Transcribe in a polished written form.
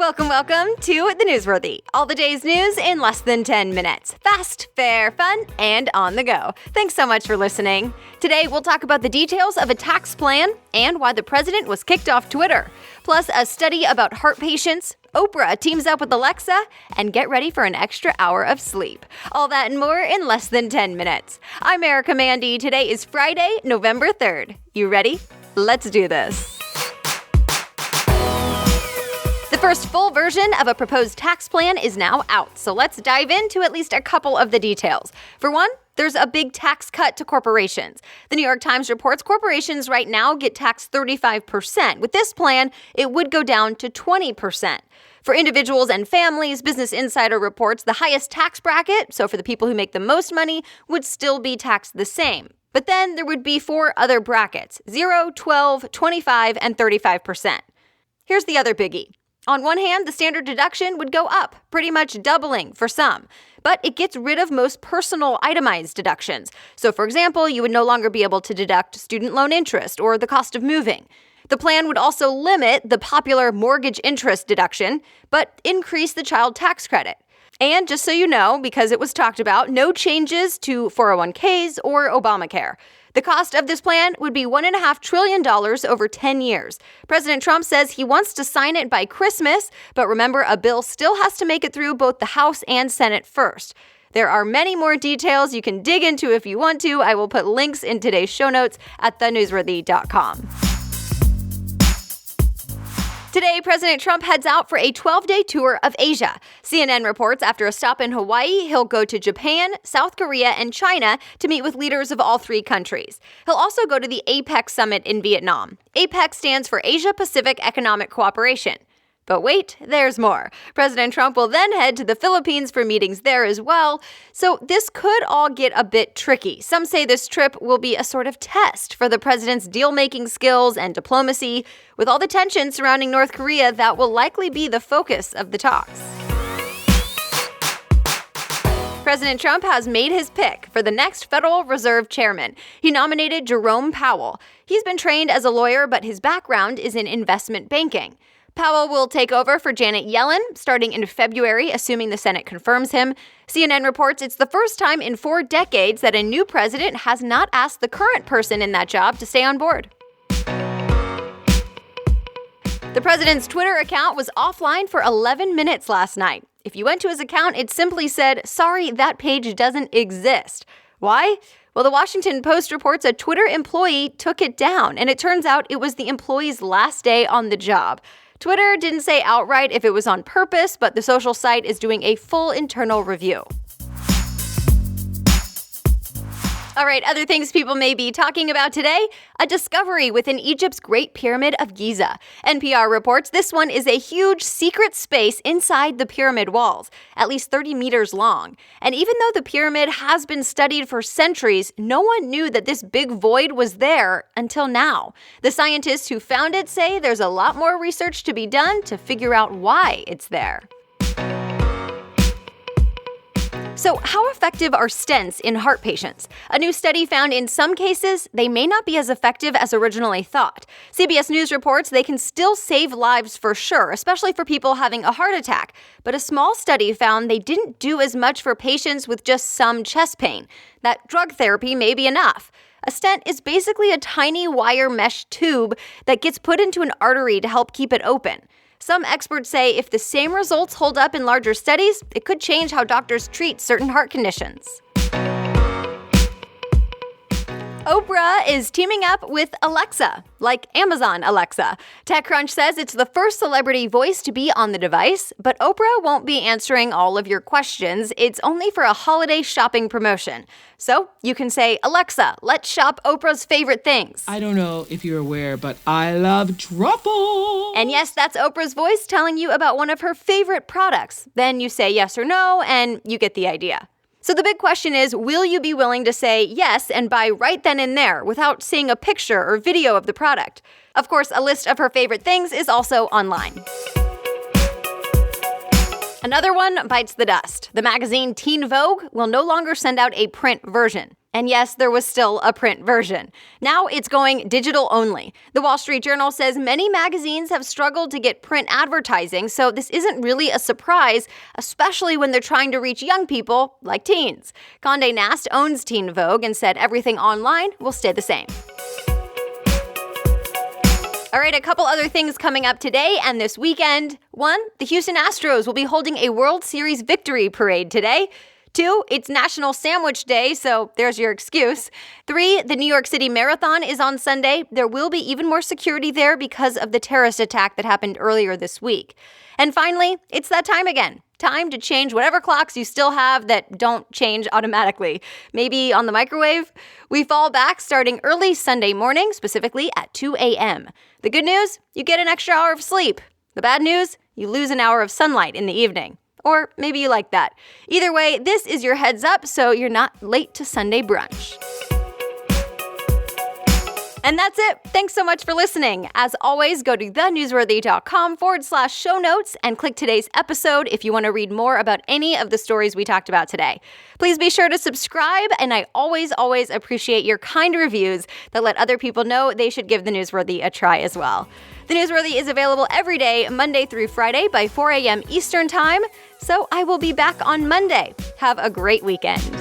Welcome to The Newsworthy. All the day's news in less than 10 minutes. Fast, fair, fun, and on the go. Thanks so much for listening. Today, we'll talk about the details of a tax plan and why the president was kicked off Twitter. Plus, a study about heart patients, Oprah teams up with Alexa, and get ready for an extra hour of sleep. All that and more in less than 10 minutes. I'm Erica Mandy. Today is Friday, November 3rd. You ready? Let's do this. The first full version of a proposed tax plan is now out, so let's dive into at least a couple of the details. For one, there's a big tax cut to corporations. The New York Times reports corporations right now get taxed 35%. With this plan, it would go down to 20%. For individuals and families, Business Insider reports the highest tax bracket, so for the people who make the most money, would still be taxed the same. But then there would be 4 other brackets: 0, 12, 25, and 35%. Here's the other biggie. On one hand, the standard deduction would go up, pretty much doubling for some. But it gets rid of most personal itemized deductions. So, for example, you would no longer be able to deduct student loan interest or the cost of moving. The plan would also limit the popular mortgage interest deduction, but increase the child tax credit. And just so you know, because it was talked about, no changes to 401ks or Obamacare. The cost of this plan would be $1.5 trillion over 10 years. President Trump says he wants to sign it by Christmas, but remember, a bill still has to make it through both the House and Senate first. There are many more details you can dig into if you want to. I will put links in today's show notes at thenewsworthy.com. Today, President Trump heads out for a 12-day tour of Asia. CNN reports after a stop in Hawaii, he'll go to Japan, South Korea, and China to meet with leaders of all 3 countries. He'll also go to the APEC summit in Vietnam. APEC stands for Asia-Pacific Economic Cooperation. But wait, there's more. President Trump will then head to the Philippines for meetings there as well. So this could all get a bit tricky. Some say this trip will be a sort of test for the president's deal-making skills and diplomacy. With all the tension surrounding North Korea, that will likely be the focus of the talks. President Trump has made his pick for the next Federal Reserve chairman. He nominated Jerome Powell. He's been trained as a lawyer, but his background is in investment banking. Powell will take over for Janet Yellen starting in February, assuming the Senate confirms him. CNN reports it's the first time in 4 decades that a new president has not asked the current person in that job to stay on board. The president's Twitter account was offline for 11 minutes last night. If you went to his account, it simply said, "Sorry, that page doesn't exist." Why? Well, the Washington Post reports a Twitter employee took it down, and it turns out it was the employee's last day on the job. Twitter didn't say outright if it was on purpose, but the social site is doing a full internal review. All right, other things people may be talking about today: a discovery within Egypt's Great Pyramid of Giza. NPR reports this one is a huge secret space inside the pyramid walls, at least 30 meters long. And even though the pyramid has been studied for centuries, no one knew that this big void was there until now. The scientists who found it say there's a lot more research to be done to figure out why it's there. So how effective are stents in heart patients? A new study found in some cases they may not be as effective as originally thought. CBS News reports they can still save lives for sure, especially for people having a heart attack. But a small study found they didn't do as much for patients with just some chest pain. That drug therapy may be enough. A stent is basically a tiny wire mesh tube that gets put into an artery to help keep it open. Some experts say if the same results hold up in larger studies, it could change how doctors treat certain heart conditions. Oprah is teaming up with Alexa, like Amazon Alexa. TechCrunch says it's the first celebrity voice to be on the device, but Oprah won't be answering all of your questions. It's only for a holiday shopping promotion. So you can say, "Alexa, let's shop Oprah's favorite things." I don't know if you're aware, but I love truffle. And yes, that's Oprah's voice telling you about one of her favorite products. Then you say yes or no, and you get the idea. So the big question is, will you be willing to say yes and buy right then and there without seeing a picture or video of the product? Of course, a list of her favorite things is also online. Another one bites the dust. The magazine Teen Vogue will no longer send out a print version. And yes, there was still a print version. Now it's going digital only. The Wall Street Journal says many magazines have struggled to get print advertising, so this isn't really a surprise, especially when they're trying to reach young people like teens. Condé Nast owns Teen Vogue and said everything online will stay the same. All right, a couple other things coming up today and this weekend. 1, the Houston Astros will be holding a World Series victory parade today. 2, it's National Sandwich Day, so there's your excuse. 3, the New York City Marathon is on Sunday. There will be even more security there because of the terrorist attack that happened earlier this week. And finally, it's that time again. Time to change whatever clocks you still have that don't change automatically. Maybe on the microwave? We fall back starting early Sunday morning, specifically at 2 a.m. The good news? You get an extra hour of sleep. The bad news? You lose an hour of sunlight in the evening. Or maybe you like that. Either way, this is your heads up so you're not late to Sunday brunch. And that's it. Thanks so much for listening. As always, go to thenewsworthy.com/show notes and click today's episode if you want to read more about any of the stories we talked about today. Please be sure to subscribe, and I always appreciate your kind reviews that let other people know they should give The Newsworthy a try as well. The Newsworthy is available every day, Monday through Friday by 4 a.m. Eastern Time, so I will be back on Monday. Have a great weekend.